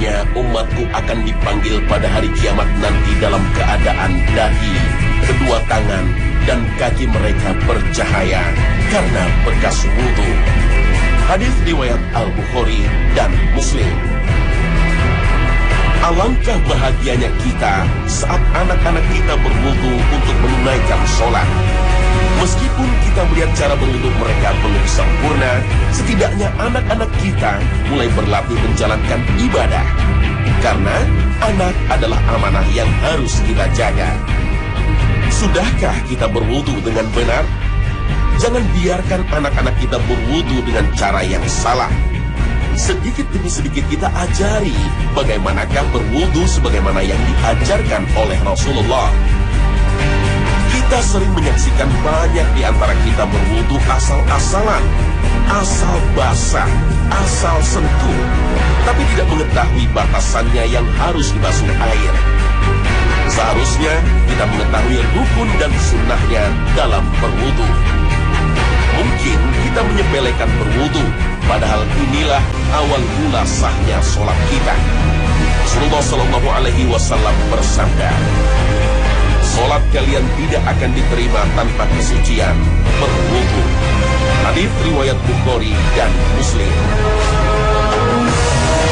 Sesungguhnya umatku akan dipanggil pada hari kiamat nanti dalam keadaan dahi, kedua tangan, dan kaki mereka bercahaya karena bekas wudu. Hadis riwayat Al-Bukhari dan Muslim. Alangkah bahagianya kita saat anak-anak kita berwudu untuk menunaikan sholat. Meskipun kita melihat cara berwudu mereka belum sempurna, setidaknya anak-anak kita mulai berlatih menjalankan ibadah. Karena anak adalah amanah yang harus kita jaga. Sudahkah kita berwudu dengan benar? Jangan biarkan anak-anak kita berwudu dengan cara yang salah. Sedikit demi sedikit kita ajari bagaimanakah berwudu sebagaimana yang diajarkan oleh Rasulullah. Kita sering menyaksikan banyak di antara kita berwudu asal-asalan, asal basah, asal sentuh, tapi tidak mengetahui batasannya yang harus dibasuh air. Seharusnya kita mengetahui rukun dan sunnahnya dalam berwudu. Mungkin kita menyepelekan berwudu, padahal inilah awal mula sahnya sholat kita. Rasulullah Shallallahu Alaihi Wasallam bersabda, sholat kalian tidak akan diterima tanpa kesucian berwudu. Hadis riwayat Bukhari dan Muslim.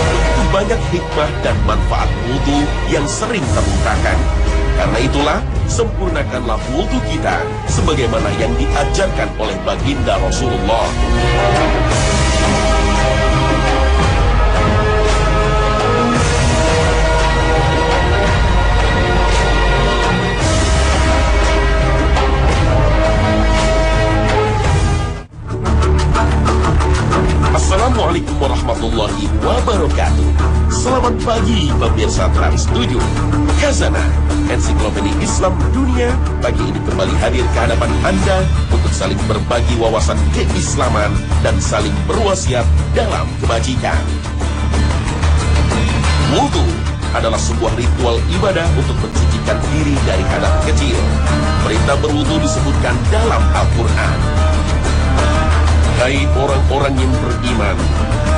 Begitu banyak hikmah dan manfaat wudu yang sering terlupakan. Karena itulah, sempurnakanlah wudu kita sebagaimana yang diajarkan oleh baginda Rasulullah. Assalamualaikum warahmatullahi wabarakatuh. Selamat pagi pemirsa Trans 7. Khazanah Ensiklopedia Islam Dunia pagi ini kembali hadir ke hadapan Anda untuk saling berbagi wawasan keislaman dan saling berwasiat dalam kebajikan. Wudu adalah sebuah ritual ibadah untuk mensucikan diri dari hadas kecil. Perintah berwudu disebutkan dalam Al-Quran. Hai orang-orang yang beriman,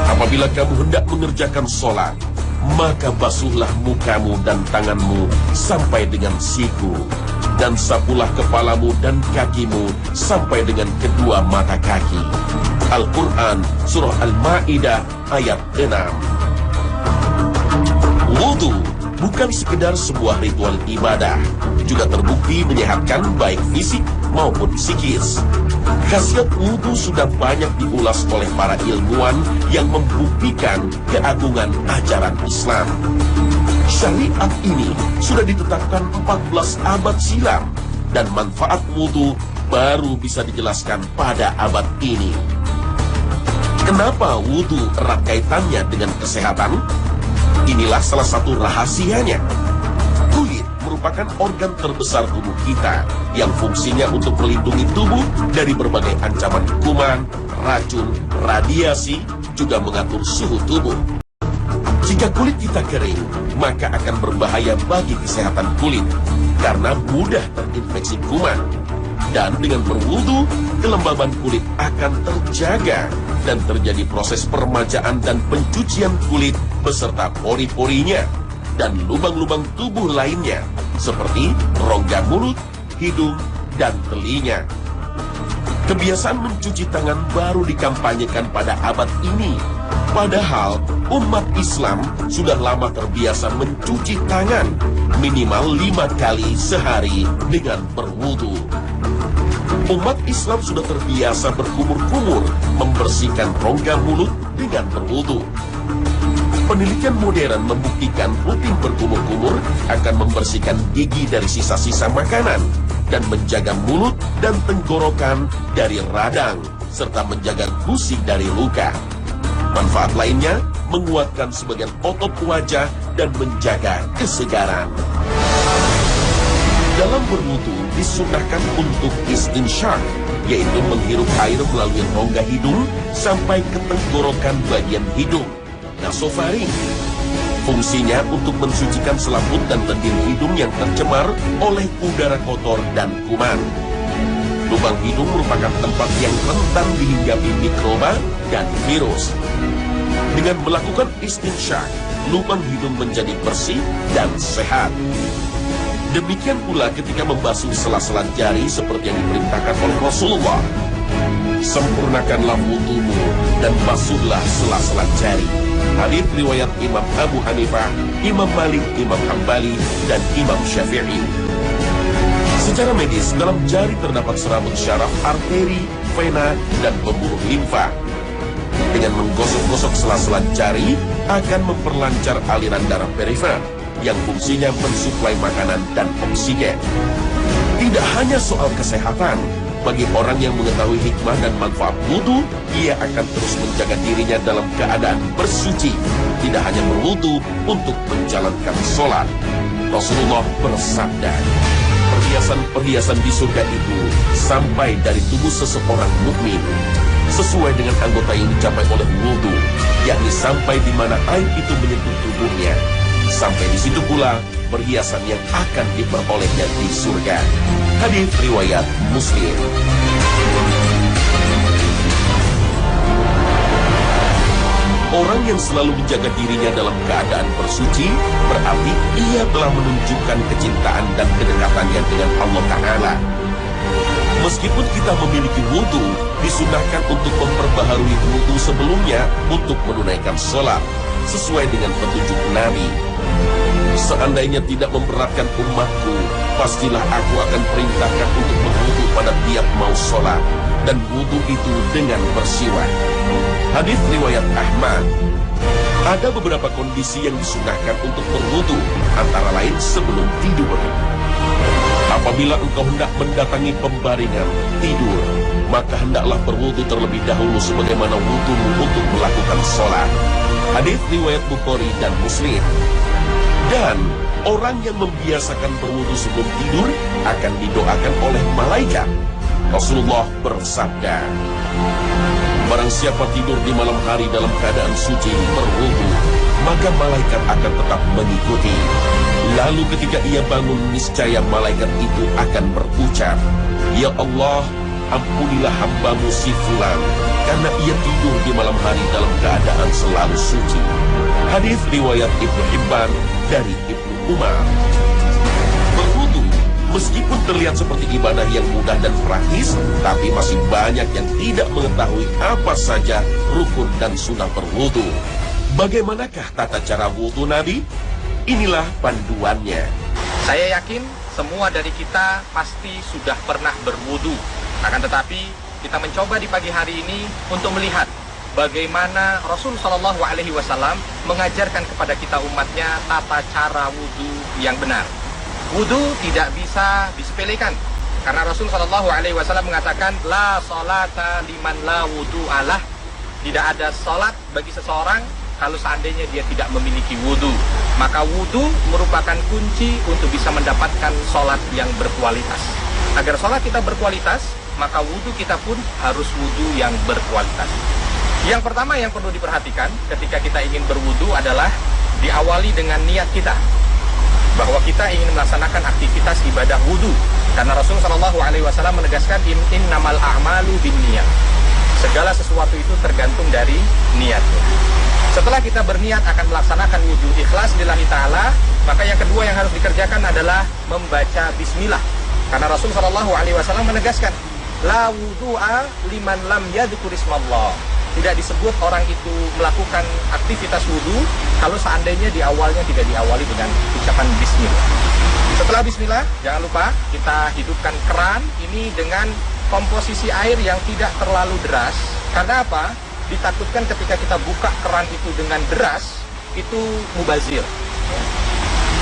apabila kamu hendak mengerjakan sholat, maka basuhlah mukamu dan tanganmu sampai dengan siku, dan sapulah kepalamu dan kakimu sampai dengan kedua mata kaki. Al-Quran Surah Al-Ma'idah ayat 6. Wudu bukan sekedar sebuah ritual ibadah, juga terbukti menyehatkan baik fisik maupun psikis. Khasiat wudu sudah banyak diulas oleh para ilmuwan yang membuktikan keagungan ajaran Islam. Syariat ini sudah ditetapkan 14 abad silam dan manfaat wudu baru bisa dijelaskan pada abad ini. Kenapa wudu erat kaitannya dengan kesehatan? Inilah salah satu rahasianya. Kulit merupakan organ terbesar tubuh kita yang fungsinya untuk melindungi tubuh dari berbagai ancaman kuman, racun, radiasi, juga mengatur suhu tubuh. Jika kulit kita kering, maka akan berbahaya bagi kesehatan kulit karena mudah terinfeksi kuman. Dan dengan berwudu, kelembaban kulit akan terjaga dan terjadi proses permajaan dan pencucian kulit beserta pori-porinya dan lubang-lubang tubuh lainnya seperti rongga mulut, hidung, dan telinga. Kebiasaan mencuci tangan baru dikampanyekan pada abad ini. Padahal umat Islam sudah lama terbiasa mencuci tangan minimal 5 kali sehari dengan berwudu. Umat Islam sudah terbiasa berkumur-kumur membersihkan rongga mulut dengan berwudu. Penelitian modern membuktikan rutin berkumur-kumur akan membersihkan gigi dari sisa-sisa makanan dan menjaga mulut dan tenggorokan dari radang serta menjaga gusi dari luka. Manfaat lainnya menguatkan sebagian otot wajah dan menjaga kesegaran. Dalam berwudu disunahkan untuk istinsyaq, yaitu menghirup air melalui rongga hidung sampai ke tenggorokan bagian hidung, nasofaring. Fungsinya untuk mensucikan selaput dan lendir hidung yang tercemar oleh udara kotor dan kuman. Lubang hidung merupakan tempat yang rentan dihinggapi mikroba dan virus. Dengan melakukan istinsyak, lubang hidung menjadi bersih dan sehat. Demikian pula ketika membasuh sela-sela jari seperti yang diperintahkan oleh Rasulullah. Sempurnakanlah wudumu dan basuhlah sela-sela jari. Hadits riwayat Imam Abu Hanifah, Imam Malik, Imam Hambali, dan Imam Syafi'i. Secara medis, dalam jari terdapat serabut syaraf, arteri, vena, dan pembuluh limfa. Dengan menggosok-gosok sela-sela jari akan memperlancar aliran darah perifer yang fungsinya mensuplai makanan dan oksigen. Tidak hanya soal kesehatan, bagi orang yang mengetahui hikmah dan manfaat wudu, ia akan terus menjaga dirinya dalam keadaan bersuci. Tidak hanya berwudu untuk menjalankan sholat. Rasulullah bersabda, perhiasan-perhiasan di surga itu sampai dari tubuh seseorang mukmin, sesuai dengan anggota yang dicapai oleh wudu, yakni sampai di mana air itu menyentuh tubuhnya. Sampai di situ pula perhiasan yang akan diperolehnya di surga. Hadits riwayat Muslim. Orang yang selalu menjaga dirinya dalam keadaan bersuci, berarti ia telah menunjukkan kecintaan dan kedekatannya dengan Allah Ta'ala. Meskipun kita memiliki wudu, disunahkan untuk memperbaharui wudu sebelumnya untuk menunaikan sholat, sesuai dengan petunjuk Nabi. Seandainya tidak memberatkan umatku, pastilah aku akan perintahkan untuk berwudu pada tiap mau sholat, dan wudu itu dengan bersiwak. Hadits riwayat Ahmad. Ada beberapa kondisi yang disunahkan untuk berwudu, antara lain sebelum tidur. Apabila engkau hendak mendatangi pembaringan, tidur, maka hendaklah berwudu terlebih dahulu sebagaimana wudumu untuk melakukan sholat. Hadits riwayat Bukhari dan Muslim. Dan orang yang membiasakan berwudu sebelum tidur akan didoakan oleh malaikat. Rasulullah bersabda, barang siapa tidur di malam hari dalam keadaan suci berwudu, maka malaikat akan tetap mengikuti. Lalu ketika ia bangun, niscaya malaikat itu akan berucap, ya Allah, ampunilah hambamu si fulan, karena ia tidur di malam hari dalam keadaan selalu suci. Hadits riwayat Ibnu Hibban dari Ibnu Umar. Berwudu, meskipun terlihat seperti ibadah yang mudah dan praktis, tapi masih banyak yang tidak mengetahui apa saja rukun dan sunnah berwudu. Bagaimanakah tata cara wudu Nabi? Inilah panduannya. Saya yakin semua dari kita pasti sudah pernah berwudu. Akan tetapi kita mencoba di pagi hari ini untuk melihat bagaimana Rasul Shallallahu Alaihi Wasallam mengajarkan kepada kita umatnya tata cara wudu yang benar. Wudu tidak bisa disepelekan, karena Rasul Shallallahu Alaihi Wasallam mengatakan la salata liman la wudu alah. Tidak ada salat bagi seseorang kalau seandainya dia tidak memiliki wudu. Maka wudu merupakan kunci untuk bisa mendapatkan salat yang berkualitas. Agar salat kita berkualitas, maka wudu kita pun harus wudu yang berkualitas. Yang pertama yang perlu diperhatikan ketika kita ingin berwudu adalah diawali dengan niat kita, bahwa kita ingin melaksanakan aktivitas ibadah wudu. Karena Rasulullah SAW menegaskan innamal a'malu binniyat. Segala sesuatu itu tergantung dari niatnya. Setelah kita berniat akan melaksanakan wudu ikhlas lillahi ta'ala, maka yang kedua yang harus dikerjakan adalah membaca bismillah. Karena Rasulullah SAW menegaskan la wudu'a liman lam yadhkur ismallah. Tidak disebut orang itu melakukan aktivitas wudu kalau seandainya di awalnya tidak diawali dengan ucapan bismillah. Setelah bismillah, jangan lupa kita hidupkan keran ini dengan komposisi air yang tidak terlalu deras. Karena apa? Ditakutkan ketika kita buka keran itu dengan deras, itu mubazir.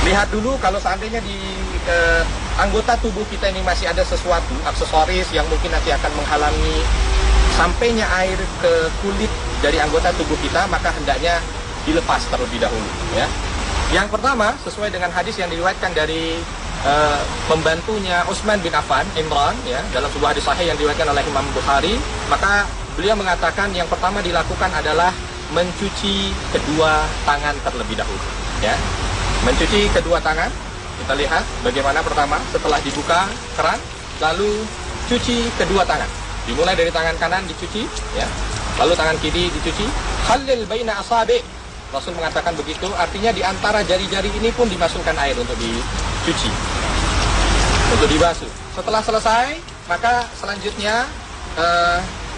Lihat dulu kalau seandainya di anggota tubuh kita ini masih ada sesuatu, aksesoris yang mungkin nanti akan menghalangi sampainya air ke kulit dari anggota tubuh kita, maka hendaknya dilepas terlebih dahulu. Ya. Yang pertama, sesuai dengan hadis yang diriwayatkan dari pembantunya Utsman bin Affan, Imran, ya, dalam sebuah hadis sahih yang diriwayatkan oleh Imam Bukhari, maka beliau mengatakan yang pertama dilakukan adalah mencuci kedua tangan terlebih dahulu. Ya. Mencuci kedua tangan, kita lihat bagaimana pertama setelah dibuka keran, lalu cuci kedua tangan. Dimulai dari tangan kanan dicuci, ya. Lalu tangan kiri dicuci, Khalil baina asabi. Rasul mengatakan begitu, artinya di antara jari-jari ini pun dimasukkan air untuk dicuci, untuk dibasuh. Setelah selesai, maka selanjutnya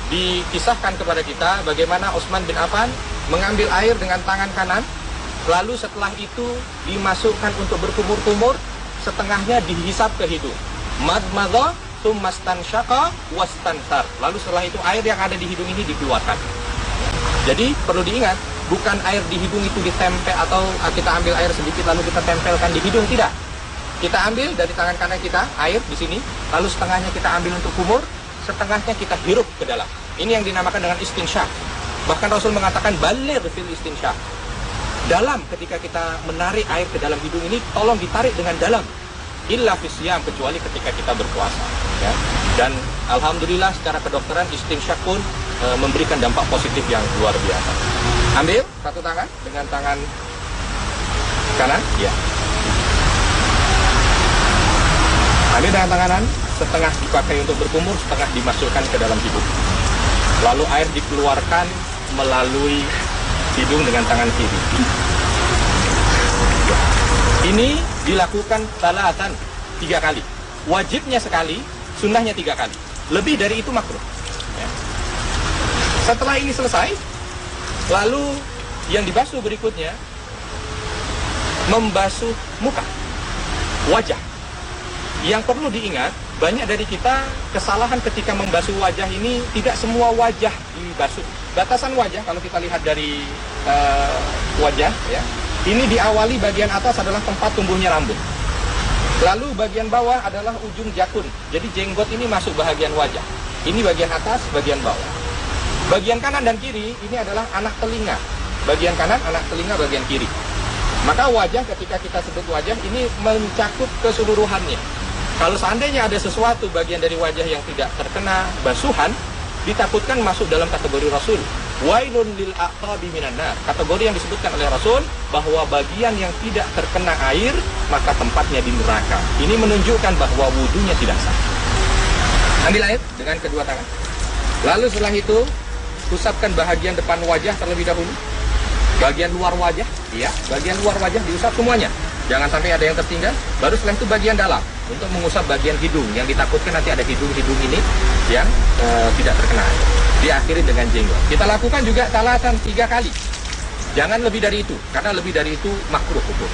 dikisahkan kepada kita bagaimana Utsman bin Affan mengambil air dengan tangan kanan, lalu setelah itu dimasukkan untuk berkumur-kumur, setengahnya dihisap ke hidung. Madmadha tsumma stansyaqa wastansar. Lalu setelah itu air yang ada di hidung ini dikeluarkan. Jadi perlu diingat, bukan air di hidung itu ditempel atau kita ambil air sedikit lalu kita tempelkan di hidung, tidak. Kita ambil dari tangan kanan kita air di sini, lalu setengahnya kita ambil untuk kumur, setengahnya kita hirup ke dalam. Ini yang dinamakan dengan istinsyak. Bahkan Rasul mengatakan baligh fil istinsyak. Dalam, ketika kita menarik air ke dalam hidung ini, tolong ditarik dengan dalam. Illa fisyam, kecuali ketika kita berpuasa. Ya. Dan alhamdulillah secara kedokteran istinsyak pun memberikan dampak positif yang luar biasa. Ambil satu tangan dengan tangan kanan, ya. Ambil dengan tangan kanan, setengah dipakai untuk berkumur, setengah dimasukkan ke dalam hidung. Lalu air dikeluarkan melalui hidung dengan tangan kiri. Ini dilakukan salatan 3 kali. Wajibnya sekali, sunnahnya 3 kali. Lebih dari itu makruh. Ya. Setelah ini selesai, lalu yang dibasuh berikutnya membasuh muka, wajah. Yang perlu diingat, banyak dari kita kesalahan ketika membasuh wajah ini, tidak semua wajah dibasuh. Batasan wajah, kalau kita lihat dari wajah, ya, ini diawali bagian atas adalah tempat tumbuhnya rambut. Lalu bagian bawah adalah ujung jakun. Jadi jenggot ini masuk bagian wajah. Ini bagian atas, bagian bawah. Bagian kanan dan kiri ini adalah anak telinga. Bagian kanan, anak telinga, bagian kiri. Maka wajah, ketika kita sebut wajah, ini mencakup keseluruhannya. Kalau seandainya ada sesuatu bagian dari wajah yang tidak terkena basuhan, ditakutkan masuk dalam kategori Rasul. Wailun lil aqabi minan nar. Kategori yang disebutkan oleh Rasul bahwa bagian yang tidak terkena air, maka tempatnya di neraka. Ini menunjukkan bahwa wudunya tidak sah. Ambil air dengan kedua tangan. Lalu setelah itu, usapkan bagian depan wajah terlebih dahulu. Bagian luar wajah, ya, bagian luar wajah diusap semuanya. Jangan sampai ada yang tertinggal. Baru setelah itu bagian dalam untuk mengusap bagian hidung yang ditakutkan nanti ada hidung-hidung ini yang tidak terkena air. Diakhiri dengan jenggot. Kita lakukan juga salatan 3 kali. Jangan lebih dari itu, karena lebih dari itu makruh hukum.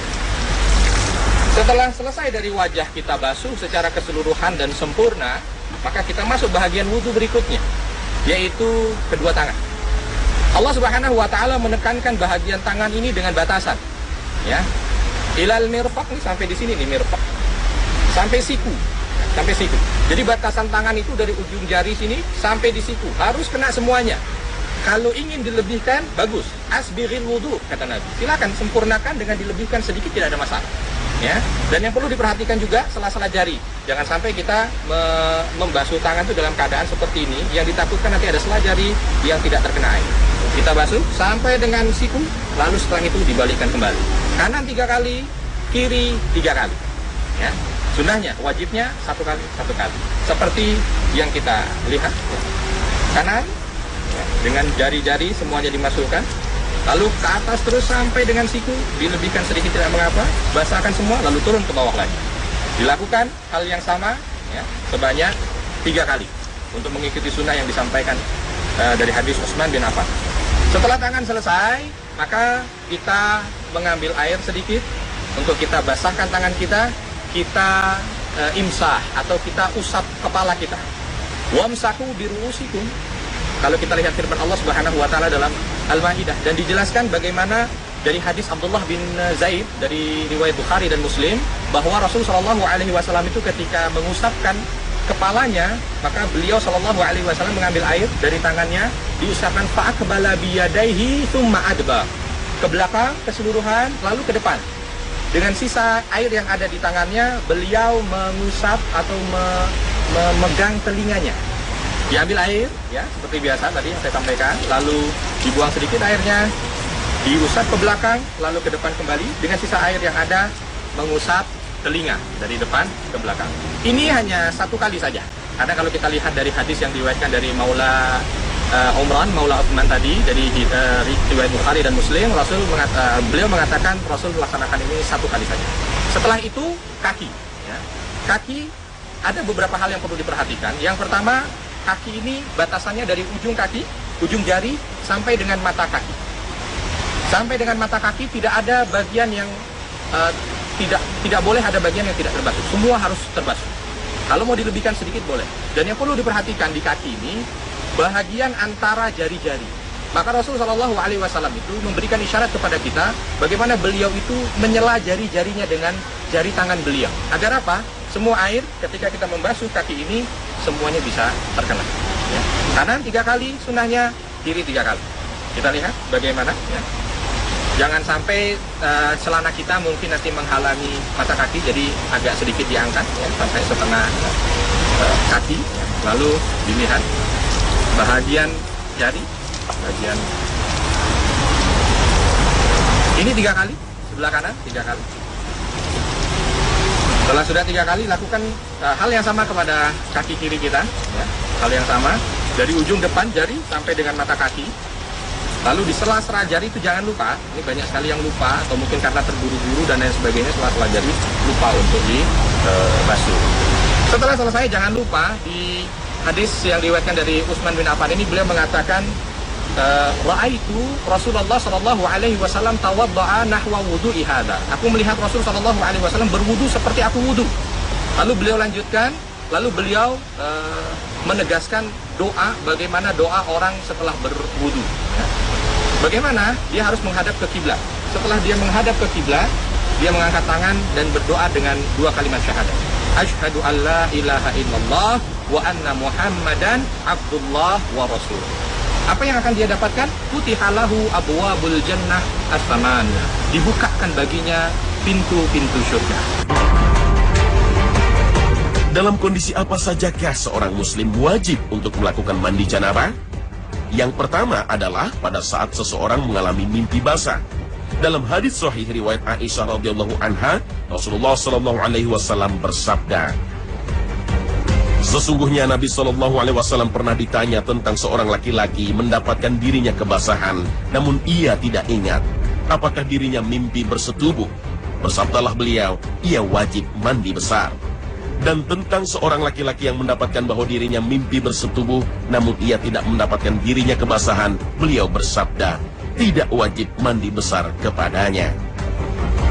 Setelah selesai dari wajah kita basuh secara keseluruhan dan sempurna, maka kita masuk bahagian wudhu berikutnya, yaitu kedua tangan. Allah Subhanahu wa taala menekankan bahagian tangan ini dengan batasan, ya. Ilal mirfaq, nih sampai di sini nih mirfaq. Sampai siku. Sampai siku. Jadi batasan tangan itu dari ujung jari sini sampai di siku. Harus kena semuanya. Kalau ingin dilebihkan, bagus. Asbiril wudu, kata Nabi. Silakan sempurnakan dengan dilebihkan sedikit, tidak ada masalah. Ya. Dan yang perlu diperhatikan juga sela-sela jari. Jangan sampai kita membasuh tangan itu dalam keadaan seperti ini, yang ditakutkan nanti ada sela jari yang tidak terkena air. Kita basuh sampai dengan siku, lalu setelah itu dibalikkan kembali. Kanan 3 kali, kiri 3 kali. Ya. Sunnahnya, wajibnya 1 kali, 1 kali. Seperti yang kita lihat. Kanan, ya, dengan jari-jari semuanya dimasukkan. Lalu ke atas terus sampai dengan siku, dilebihkan sedikit tidak mengapa, basahkan semua, lalu turun ke bawah lagi. Dilakukan hal yang sama, ya, sebanyak 3 kali untuk mengikuti sunnah yang disampaikan dari hadis Utsman bin Affan. Setelah tangan selesai, maka kita mengambil air sedikit untuk kita basahkan tangan kita, kita imsah atau kita usap kepala kita. Wamsahu biruusikum. Kalau kita lihat firman Allah Subhanahu wa taala dalam Al-Maidah, dan dijelaskan bagaimana dari hadis Abdullah bin Zaid dari riwayat Bukhari dan Muslim, bahwa Rasul Shallallahu alaihi wasallam itu ketika mengusapkan kepalanya, maka beliau Shallallahu alaihi wasallam mengambil air dari tangannya, diusapkan fa'aqbala biyadaihi tsumma adbar, ke belakang keseluruhan, lalu ke depan. Dengan sisa air yang ada di tangannya, beliau mengusap atau memegang telinganya. Diambil air, ya, seperti biasa tadi yang saya sampaikan, lalu dibuang sedikit airnya, diusap ke belakang, lalu ke depan kembali, dengan sisa air yang ada, mengusap telinga dari depan ke belakang. Ini hanya 1 kali saja. Karena kalau kita lihat dari hadis yang diriwayatkan dari Maula Umran Maula Uthman tadi dari riwayat Bukhari dan Muslim, beliau mengatakan Rasul melaksanakan ini 1 kali saja. Setelah itu kaki. Ya. Kaki ada beberapa hal yang perlu diperhatikan. Yang pertama, kaki ini batasannya dari ujung kaki, ujung jari sampai dengan mata kaki. Sampai dengan mata kaki tidak ada bagian yang tidak boleh ada bagian yang tidak terbasuh. Semua harus terbasuh. Kalau mau dilebihkan sedikit boleh. Dan yang perlu diperhatikan di kaki ini bahagian antara jari-jari. Maka Rasulullah SAW itu memberikan isyarat kepada kita bagaimana beliau itu menyela jari-jarinya dengan jari tangan beliau. Agar apa? Semua air ketika kita membasuh kaki ini semuanya bisa terkena. Ya. Kanan 3 kali, sunnahnya kiri 3 kali. Kita lihat bagaimana. Ya. Jangan sampai celana kita mungkin nanti menghalangi mata kaki, jadi agak sedikit diangkat ya, sampai setengah kaki. Ya. Lalu dilihat bahagian jari, bagian ini 3 kali, sebelah kanan 3 kali. Setelah sudah 3 kali, lakukan hal yang sama kepada kaki kiri kita, ya. Hal yang sama dari ujung depan jari sampai dengan mata kaki. Lalu di sela-sela jari itu jangan lupa, ini banyak sekali yang lupa atau mungkin karena terburu-buru dan lain sebagainya, sela-sela jari lupa untuk dibasuh. Setelah selesai jangan lupa di hadis yang diriwayatkan dari Utsman bin Affan ini beliau mengatakan ra'aitu Rasulullah sallallahu alaihi wasallam tawadda'a nahwa wudu'i hadza. Aku melihat Rasul sallallahu alaihi wasallam berwudu seperti aku wudu. Lalu beliau lanjutkan, lalu beliau menegaskan doa, bagaimana doa orang setelah berwudu. Bagaimana dia harus menghadap ke kiblat. Setelah dia menghadap ke kiblat, dia mengangkat tangan dan berdoa dengan 2 kalimat syahadat. Asyhadu an la ilaha illallah wa anna Muhammadan abdullah wa rasul. Apa yang akan dia dapatkan? Futihalahu abwabul jannah as-samaniyah. Dibukakan baginya pintu-pintu surga. Dalam kondisi apa sajakah seorang muslim wajib untuk melakukan mandi janabah? Yang pertama adalah pada saat seseorang mengalami mimpi basah. Dalam hadis sahih riwayat Aisyah radhiyallahu anha, Rasulullah sallallahu alaihi wasallam bersabda, sesungguhnya Nabi sallallahu alaihi wasallam pernah ditanya tentang seorang laki-laki mendapatkan dirinya kebasahan, namun ia tidak ingat apakah dirinya mimpi bersetubuh. Bersabdalah beliau, ia wajib mandi besar. Dan tentang seorang laki-laki yang mendapatkan bahwa dirinya mimpi bersetubuh, namun ia tidak mendapatkan dirinya kebasahan, beliau bersabda, tidak wajib mandi besar kepadanya.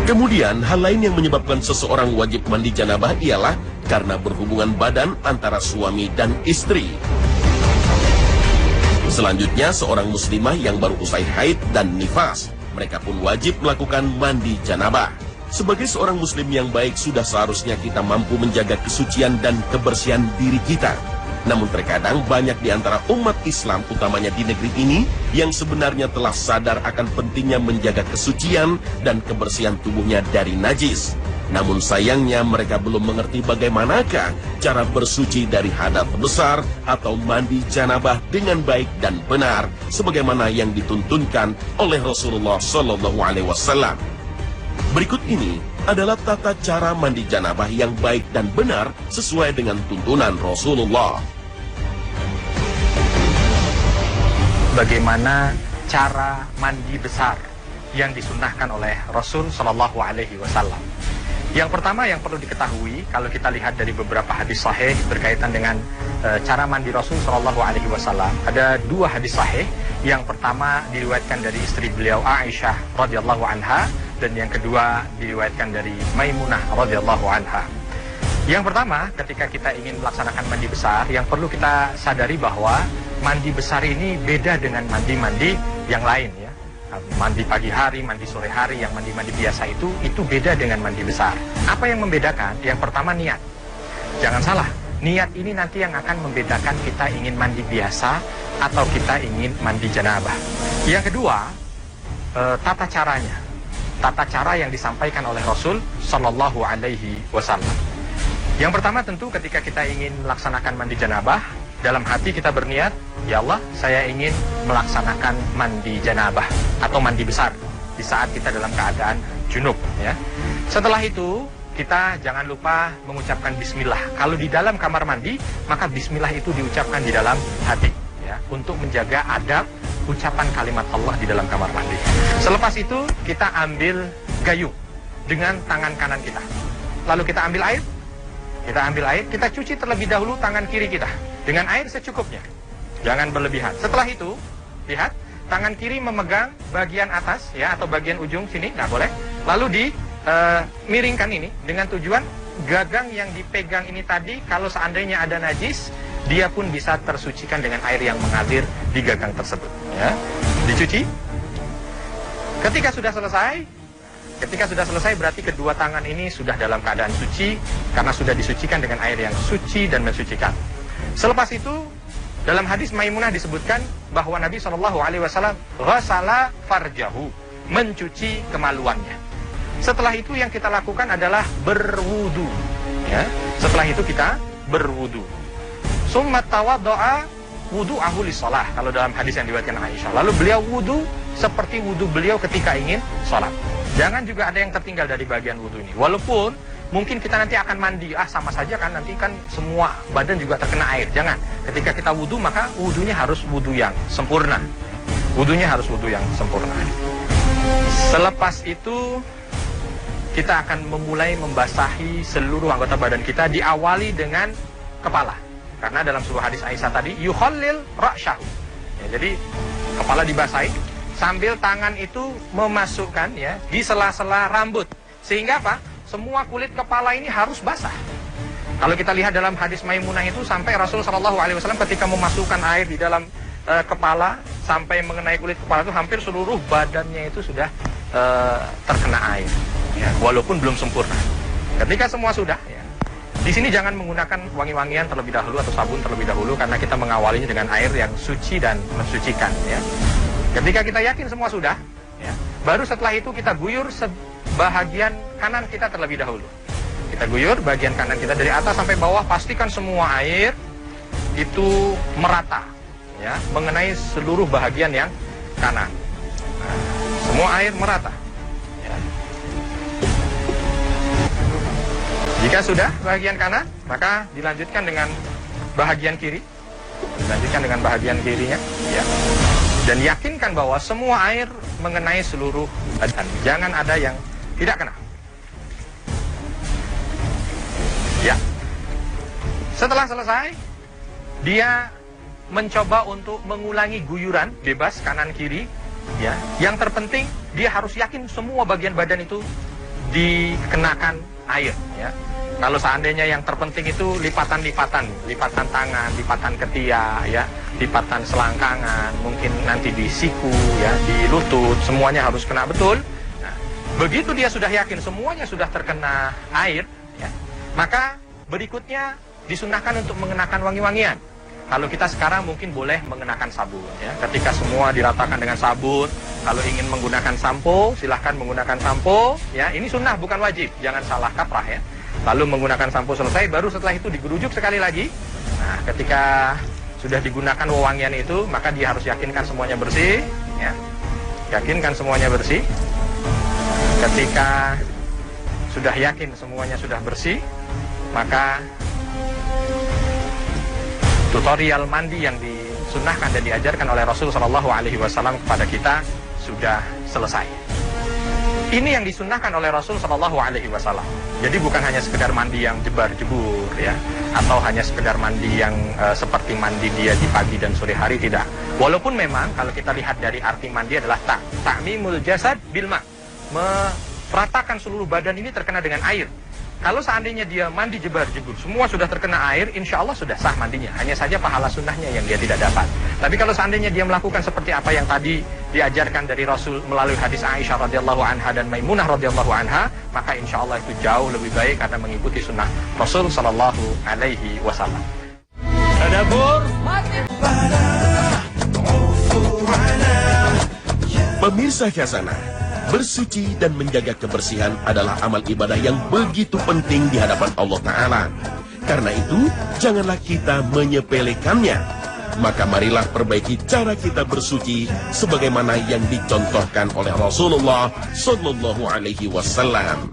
Kemudian, hal lain yang menyebabkan seseorang wajib mandi janabah ialah karena berhubungan badan antara suami dan istri. Selanjutnya, seorang muslimah yang baru usai haid dan nifas, mereka pun wajib melakukan mandi janabah. Sebagai seorang muslim yang baik, sudah seharusnya kita mampu menjaga kesucian dan kebersihan diri kita. Namun terkadang banyak di antara umat Islam, utamanya di negeri ini, yang sebenarnya telah sadar akan pentingnya menjaga kesucian dan kebersihan tubuhnya dari najis. Namun sayangnya mereka belum mengerti bagaimanakah cara bersuci dari hadas besar atau mandi janabah dengan baik dan benar, sebagaimana yang dituntunkan oleh Rasulullah Sallallahu Alaihi Wasallam. Berikut ini adalah tata cara mandi janabah yang baik dan benar sesuai dengan tuntunan Rasulullah. Bagaimana cara mandi besar yang disunnahkan oleh Rasul Shallallahu Alaihi Wasallam? Yang pertama yang perlu diketahui, kalau kita lihat dari beberapa hadis sahih berkaitan dengan cara mandi Rasul Shallallahu Alaihi Wasallam, ada 2 hadis sahih. Yang pertama diriwayatkan dari istri beliau Aisyah radhiyallahu anha, dan yang kedua diriwayatkan dari Maimunah radhiyallahu anha. Yang pertama, ketika kita ingin melaksanakan mandi besar, yang perlu kita sadari bahwa mandi besar ini beda dengan mandi-mandi yang lain ya. Mandi pagi hari, mandi sore hari, yang mandi-mandi biasa itu beda dengan mandi besar. Apa yang membedakan? Yang pertama niat. Jangan salah, niat ini nanti yang akan membedakan kita ingin mandi biasa atau kita ingin mandi janabah. Yang kedua, tata caranya. Tata cara yang disampaikan oleh Rasul Sallallahu Alaihi Wasallam. Yang pertama tentu ketika kita ingin melaksanakan mandi janabah, dalam hati kita berniat, ya Allah, saya ingin melaksanakan mandi janabah atau mandi besar di saat kita dalam keadaan junub ya. Setelah itu kita jangan lupa mengucapkan bismillah. Kalau di dalam kamar mandi, maka bismillah itu diucapkan di dalam hati ya. ya, untuk menjaga adab ucapan kalimat Allah di dalam kamar mandi. Selepas itu kita ambil gayung dengan tangan kanan kita. Lalu kita ambil air. Kita cuci terlebih dahulu tangan kiri kita dengan air secukupnya. Jangan berlebihan. Setelah itu, lihat, tangan kiri memegang bagian atas ya, atau bagian ujung sini, nggak boleh. Lalu miringkan ini dengan tujuan gagang yang dipegang ini tadi, kalau seandainya ada najis, dia pun bisa tersucikan dengan air yang mengalir di gagang tersebut ya. Dicuci. Ketika sudah selesai berarti kedua tangan ini sudah dalam keadaan suci karena sudah disucikan dengan air yang suci dan mensucikan. Selepas itu dalam hadis Maimunah disebutkan bahwa Nabi SAW ghasala farjahu, mencuci kemaluannya. Setelah itu yang kita lakukan adalah berwudu ya. Setelah itu kita berwudu. Summa tawaddo'a wudu'ahu lis-shalah, kalau dalam hadis yang diriwayatkan Aisyah. Lalu beliau wudu seperti wudu beliau ketika ingin sholat. Jangan juga ada yang tertinggal dari bagian wudu ini. Walaupun mungkin kita nanti akan mandi, sama saja kan, nanti kan semua badan juga terkena air. Jangan. Ketika kita wudu, maka wudunya harus wudu yang sempurna. Selepas itu kita akan memulai membasahi seluruh anggota badan kita, diawali dengan kepala. Karena dalam sebuah hadis Aisyah tadi, yukhallil ra'syahu. Ya, jadi kepala dibasahi sambil tangan itu memasukkan ya di sela-sela rambut. Sehingga apa? Semua kulit kepala ini harus basah. Kalau kita lihat dalam hadis Maimunah itu, sampai Rasulullah SAW ketika memasukkan air di dalam kepala sampai mengenai kulit kepala itu, hampir seluruh badannya itu sudah terkena air ya, walaupun belum sempurna. Ketika semua sudah ya, di sini jangan menggunakan wangi-wangian terlebih dahulu atau sabun terlebih dahulu, karena kita mengawalinya dengan air yang suci dan mensucikan ya. Ketika kita yakin semua sudah ya, baru setelah itu kita guyur bahagian kanan kita terlebih dahulu. Kita guyur bagian kanan kita dari atas sampai bawah, pastikan semua air itu merata ya, mengenai seluruh bahagian yang kanan. Nah, semua air merata ya. Jika sudah bahagian kanan, maka dilanjutkan dengan bahagian kiri. Dilanjutkan dengan bahagian kirinya ya. Dan yakinkan bahwa semua air mengenai seluruh badan. Jangan ada yang tidak kena. Ya. Setelah selesai, dia mencoba untuk mengulangi guyuran bebas kanan kiri ya. Yang terpenting dia harus yakin semua bagian badan itu dikenakan air ya. Kalau seandainya yang terpenting itu lipatan tangan, lipatan ketiak ya, lipatan selangkangan, mungkin nanti di siku ya, di lutut, semuanya harus kena betul. Nah, begitu dia sudah yakin semuanya sudah terkena air ya, maka berikutnya disunahkan untuk mengenakan wangi-wangian. Kalau kita sekarang mungkin boleh mengenakan sabun ya. Ketika semua diratakan dengan sabun, kalau ingin menggunakan sampo, silahkan menggunakan sampo ya. Ini sunnah bukan wajib, jangan salah kaprah ya. Lalu menggunakan sampo selesai, baru setelah itu digerujuk sekali lagi. Nah, ketika sudah digunakan wewangian itu, maka dia harus yakinkan semuanya bersih ya. Yakinkan semuanya bersih. Ketika sudah yakin semuanya sudah bersih, maka tutorial mandi yang disunnahkan dan diajarkan oleh Rasulullah SAW kepada kita sudah selesai. Ini yang disunnahkan oleh Rasul SAW. Jadi bukan hanya sekedar mandi yang jebar-jebur ya, atau hanya sekedar mandi yang seperti mandi dia di pagi dan sore hari, tidak. Walaupun memang kalau kita lihat dari arti mandi adalah ta'mimul jasad bil ma', meratakan seluruh badan ini terkena dengan air. Kalau seandainya dia mandi jebar-jebur, semua sudah terkena air, insya Allah sudah sah mandinya. Hanya saja pahala sunnahnya yang dia tidak dapat. Tapi kalau seandainya dia melakukan seperti apa yang tadi diajarkan dari Rasul melalui hadis Aisyah radhiyallahu anha dan Maimunah radhiyallahu anha, maka insya Allah itu jauh lebih baik karena mengikuti sunnah Rasul sallallahu alaihi wasallam. Tadabbur. Pemirsa Khazanah, bersuci dan menjaga kebersihan adalah amal ibadah yang begitu penting di hadapan Allah Ta'ala. Karena itu, janganlah kita menyepelekannya. Maka marilah perbaiki cara kita bersuci sebagaimana yang dicontohkan oleh Rasulullah Sallallahu Alaihi Wasallam.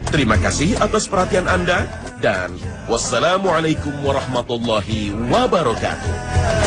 Terima kasih atas perhatian Anda dan wassalamualaikum warahmatullahi wabarakatuh.